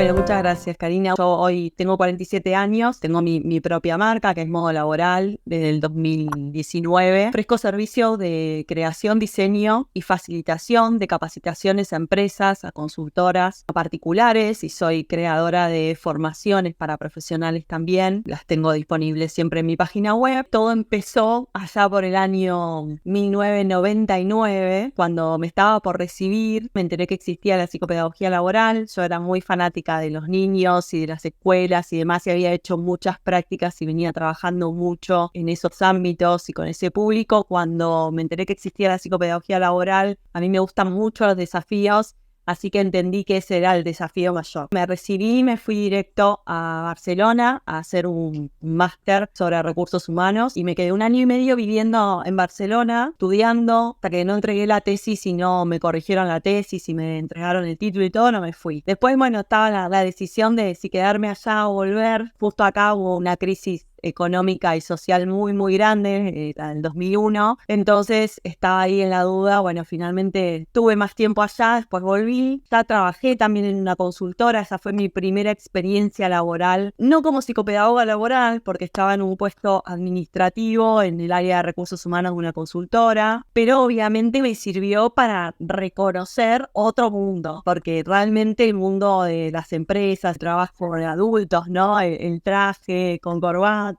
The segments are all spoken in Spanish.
Bueno, muchas gracias, Karina. Yo hoy tengo 47 años, tengo mi propia marca, que es Modo Laboral, desde el 2019. Ofrezco servicios de creación, diseño y facilitación de capacitaciones a empresas, a consultoras, a particulares, y soy creadora de formaciones para profesionales también. Las tengo disponibles siempre en mi página web. Todo empezó allá por el año 1999, cuando me estaba por recibir. Me enteré que existía la psicopedagogía laboral. Yo era muy fanática de los niños y de las escuelas y demás, y había hecho muchas prácticas y venía trabajando mucho en esos ámbitos y con ese público. Cuando me enteré que existía la psicopedagogía laboral, a mí me gustan mucho los desafíos, así que entendí que ese era el desafío mayor. Me recibí y me fui directo a Barcelona a hacer un máster sobre recursos humanos, y me quedé 1 año y medio viviendo en Barcelona, estudiando, hasta que no entregué la tesis y no me corrigieron la tesis y me entregaron el título y todo, no me fui. Después, bueno, estaba la decisión de si quedarme allá o volver. Justo acá hubo una crisis económica y social muy grande, la del 2001. Entonces estaba ahí en la duda. Bueno, finalmente tuve más tiempo allá, después volví. Ya trabajé también en una consultora. Esa fue mi primera experiencia laboral, no como psicopedagoga laboral, porque estaba en un puesto administrativo en el área de recursos humanos de una consultora, pero obviamente me sirvió para reconocer otro mundo, porque realmente el mundo de las empresas, trabajo de adultos, ¿no? El traje con corbata,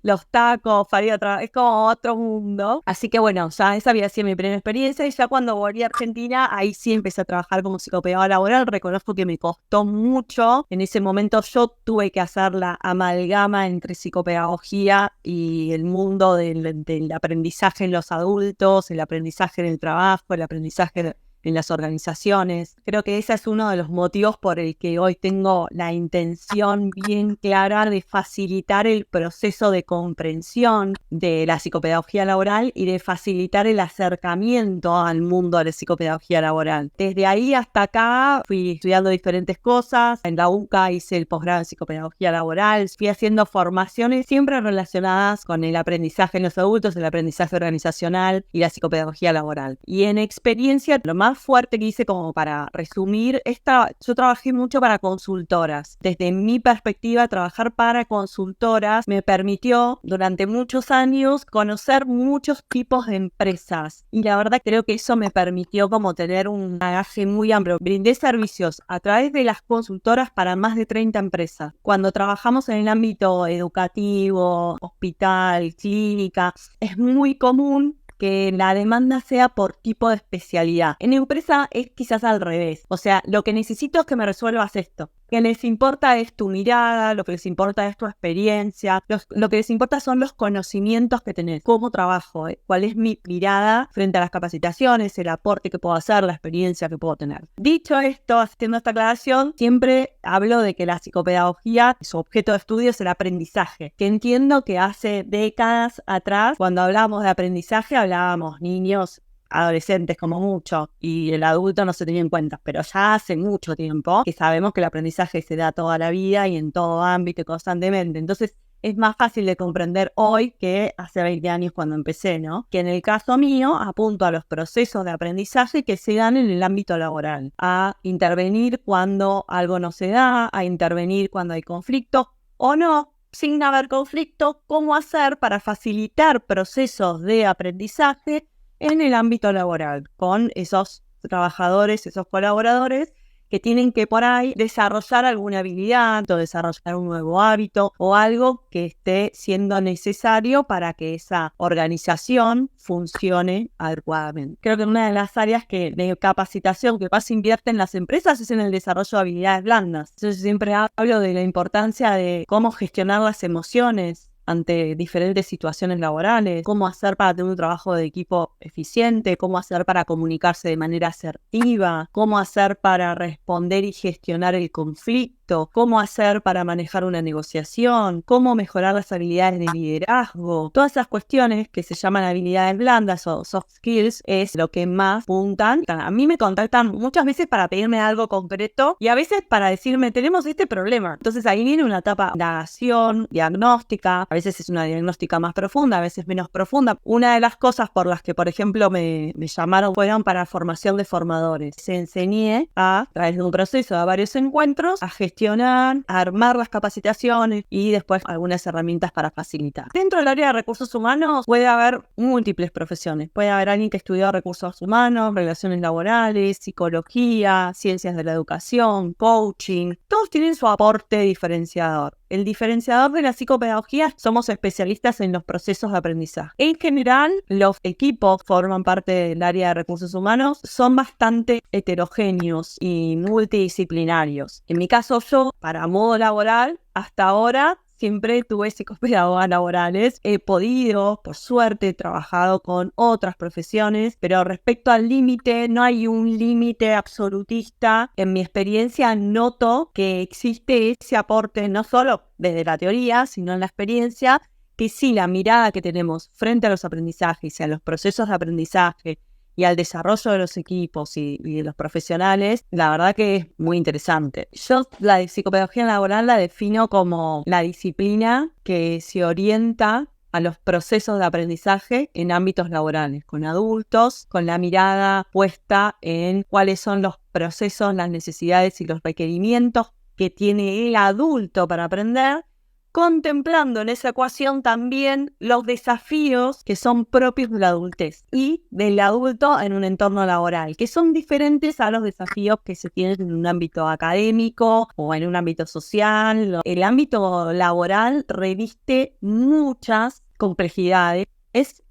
los tacos, para ir a trabajar, es como otro mundo. Así que bueno, ya esa había sido mi primera experiencia, y ya cuando volví a Argentina, ahí sí empecé a trabajar como psicopedagoga laboral. Reconozco que me costó mucho. En ese momento yo tuve que hacer la amalgama entre psicopedagogía y el mundo del aprendizaje en los adultos, el aprendizaje en el trabajo, el aprendizaje en las organizaciones. Creo que ese es uno de los motivos por el que hoy tengo la intención bien clara de facilitar el proceso de comprensión de la psicopedagogía laboral y de facilitar el acercamiento al mundo de la psicopedagogía laboral. Desde ahí hasta acá fui estudiando diferentes cosas. En la UCA hice el posgrado en psicopedagogía laboral. Fui haciendo formaciones siempre relacionadas con el aprendizaje en los adultos, el aprendizaje organizacional y la psicopedagogía laboral. Y en experiencia, lo más fuerte que hice, como para resumir, yo trabajé mucho para consultoras. Desde mi perspectiva, trabajar para consultoras me permitió durante muchos años conocer muchos tipos de empresas, y la verdad creo que eso me permitió como tener un bagaje muy amplio. Brindé servicios a través de las consultoras para más de 30 empresas. Cuando trabajamos en el ámbito educativo, hospital, clínica, es muy común que la demanda sea por tipo de especialidad. En empresa es quizás al revés. O sea, lo que necesito es que me resuelvas esto. Lo que les importa es tu mirada, lo que les importa es tu experiencia, lo que les importa son los conocimientos que tenés, cómo trabajo, cuál es mi mirada frente a las capacitaciones, el aporte que puedo hacer, la experiencia que puedo tener. Dicho esto, haciendo esta aclaración, siempre hablo de que la psicopedagogía, su objeto de estudio es el aprendizaje, que entiendo que hace décadas atrás, cuando hablábamos de aprendizaje, hablábamos niños, adolescentes como mucho, y el adulto no se tenía en cuenta, pero ya hace mucho tiempo que sabemos que el aprendizaje se da toda la vida y en todo ámbito y constantemente. Entonces es más fácil de comprender hoy que hace 20 años cuando empecé, ¿no? Que en el caso mío apunto a los procesos de aprendizaje que se dan en el ámbito laboral, a intervenir cuando algo no se da, a intervenir cuando hay conflicto o no. Sin haber conflicto, cómo hacer para facilitar procesos de aprendizaje en el ámbito laboral, con esos trabajadores, esos colaboradores que tienen que por ahí desarrollar alguna habilidad o desarrollar un nuevo hábito o algo que esté siendo necesario para que esa organización funcione adecuadamente. Creo que una de las áreas de capacitación que más invierte en las empresas es en el desarrollo de habilidades blandas. Yo siempre hablo de la importancia de cómo gestionar las emociones ante diferentes situaciones laborales, cómo hacer para tener un trabajo de equipo eficiente, cómo hacer para comunicarse de manera asertiva, cómo hacer para responder y gestionar el conflicto, cómo hacer para manejar una negociación, cómo mejorar las habilidades de liderazgo. Todas esas cuestiones que se llaman habilidades blandas o soft skills es lo que más apuntan. A mí me contactan muchas veces para pedirme algo concreto y a veces para decirme, tenemos este problema. Entonces ahí viene una etapa de indagación, diagnóstica. A veces es una diagnóstica más profunda, a veces menos profunda. Una de las cosas por las que, por ejemplo, me llamaron fueron para formación de formadores. Se enseñé a través de un proceso de varios encuentros, a gestionar gestionar, armar las capacitaciones y después algunas herramientas para facilitar. Dentro del área de recursos humanos puede haber múltiples profesiones. Puede haber alguien que estudió recursos humanos, relaciones laborales, psicología, ciencias de la educación, coaching. Todos tienen su aporte diferenciador. El diferenciador de la psicopedagogía, somos especialistas en los procesos de aprendizaje. En general, los equipos que forman parte del área de recursos humanos son bastante heterogéneos y multidisciplinarios. En mi caso, yo, para modo laboral, hasta ahora siempre tuve psicopedagogas laborales. He podido, por suerte, trabajado con otras profesiones, pero respecto al límite, no hay un límite absolutista. En mi experiencia noto que existe ese aporte, no solo desde la teoría, sino en la experiencia, que sí, la mirada que tenemos frente a los aprendizajes y a los procesos de aprendizaje y al desarrollo de los equipos y de los profesionales, la verdad que es muy interesante. Yo la psicopedagogía laboral la defino como la disciplina que se orienta a los procesos de aprendizaje en ámbitos laborales, con adultos, con la mirada puesta en cuáles son los procesos, las necesidades y los requerimientos que tiene el adulto para aprender, contemplando en esa ecuación también los desafíos que son propios de la adultez y del adulto en un entorno laboral, que son diferentes a los desafíos que se tienen en un ámbito académico o en un ámbito social. El ámbito laboral reviste muchas complejidades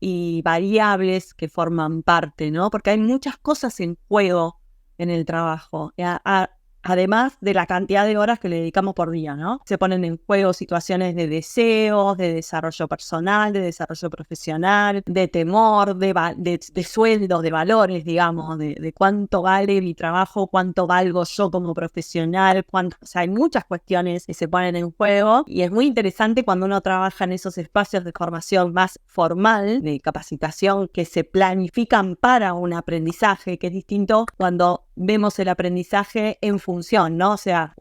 y variables que forman parte, ¿no? Porque hay muchas cosas en juego en el trabajo. Además de la cantidad de horas que le dedicamos por día, ¿no? Se ponen en juego situaciones de deseos, de desarrollo personal, de desarrollo profesional, de temor, de sueldos, de valores, digamos, de cuánto vale mi trabajo, cuánto valgo yo como profesional, o sea, hay muchas cuestiones que se ponen en juego y es muy interesante cuando uno trabaja en esos espacios de formación más formal, de capacitación que se planifican para un aprendizaje, que es distinto cuando vemos el aprendizaje en función, ¿no? O sea,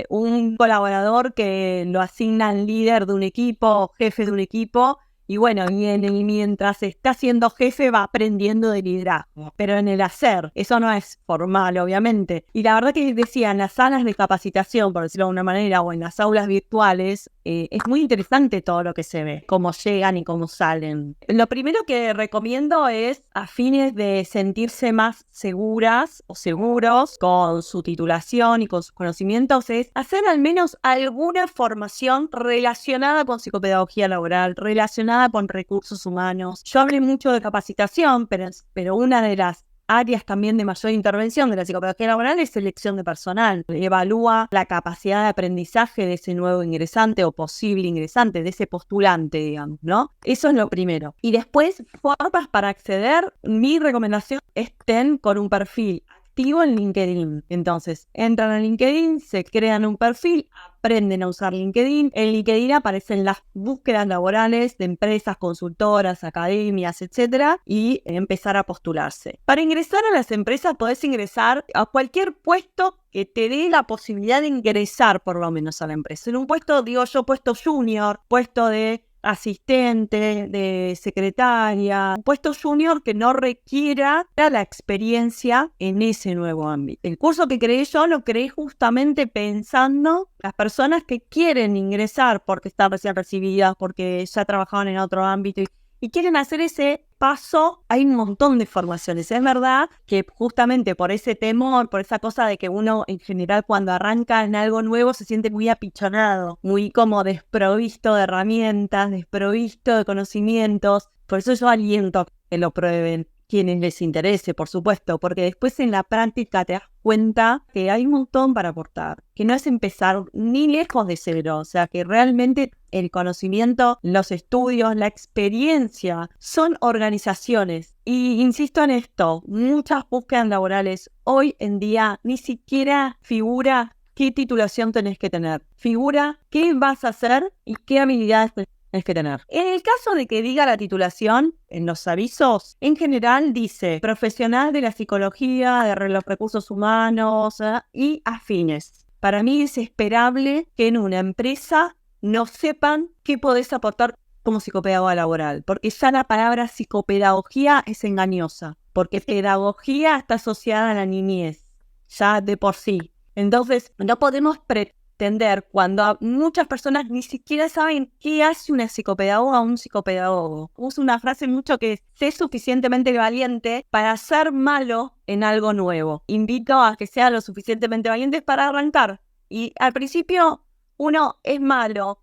un colaborador que lo asignan líder de un equipo, jefe de un equipo, y bueno, mientras está siendo jefe va aprendiendo de liderazgo, pero en el hacer, eso no es formal, obviamente. Y la verdad que decía, en las salas de capacitación, por decirlo de alguna manera, o en las aulas virtuales, es muy interesante todo lo que se ve, cómo llegan y cómo salen. Lo primero que recomiendo es, a fines de sentirse más seguras o seguros con su titulación y con sus conocimientos, es hacer al menos alguna formación relacionada con psicopedagogía laboral, relacionada con recursos humanos. Yo hablé mucho de capacitación, pero una de las áreas también de mayor intervención de la psicopedagogía laboral es selección de personal. Evalúa la capacidad de aprendizaje de ese nuevo ingresante o posible ingresante, de ese postulante, digamos, ¿no? Eso es lo primero. Y después, formas para acceder. Mi recomendación es estén con un perfil activo en LinkedIn. Entonces, entran a LinkedIn, se crean un perfil, aprenden a usar LinkedIn. En LinkedIn aparecen las búsquedas laborales de empresas, consultoras, academias, etcétera, y empezar a postularse. Para ingresar a las empresas podés ingresar a cualquier puesto que te dé la posibilidad de ingresar por lo menos a la empresa. En un puesto, digo yo, puesto junior, puesto de asistente, de secretaria, un puesto junior que no requiera la experiencia en ese nuevo ámbito. El curso que creé yo lo creé justamente pensando las personas que quieren ingresar porque están recién recibidas, porque ya trabajaban en otro ámbito y quieren hacer ese paso. Hay un montón de formaciones. Es verdad que justamente por ese temor, por esa cosa de que uno en general cuando arranca en algo nuevo se siente muy apichonado, muy como desprovisto de herramientas, desprovisto de conocimientos. Por eso yo aliento que lo prueben quienes les interese, por supuesto, porque después en la práctica te das cuenta que hay un montón para aportar, que no es empezar ni lejos de cero, o sea, que realmente el conocimiento, los estudios, la experiencia son organizaciones. Y insisto en esto, muchas búsquedas laborales hoy en día ni siquiera figura qué titulación tenés que tener, figura qué vas a hacer y qué habilidades tenés que tener. En el caso de que diga la titulación, en los avisos, en general dice profesional de la psicología, de los recursos humanos y afines. Para mí es esperable que en una empresa no sepan qué podés aportar como psicopedagoga laboral, porque ya la palabra psicopedagogía es engañosa, porque pedagogía está asociada a la niñez, ya de por sí. Entonces, no podemos pretender entender cuando muchas personas ni siquiera saben qué hace una psicopedagoga o un psicopedagogo. Uso una frase mucho que es: sé suficientemente valiente para ser malo en algo nuevo. Invito a que sean lo suficientemente valientes para arrancar. Y al principio uno es malo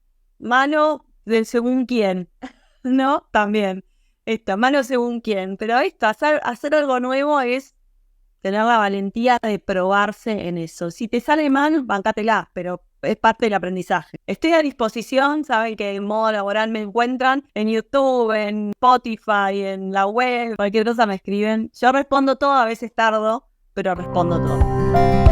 del según quién, ¿no? También. Malo según quién. Pero hacer algo nuevo es tener la valentía de probarse en eso. Si te sale mal, bancátela, pero es parte del aprendizaje. Estoy a disposición, saben que en Modo Laboral me encuentran en YouTube, en Spotify, en la web, cualquier cosa me escriben. Yo respondo todo, a veces tardo, pero respondo todo.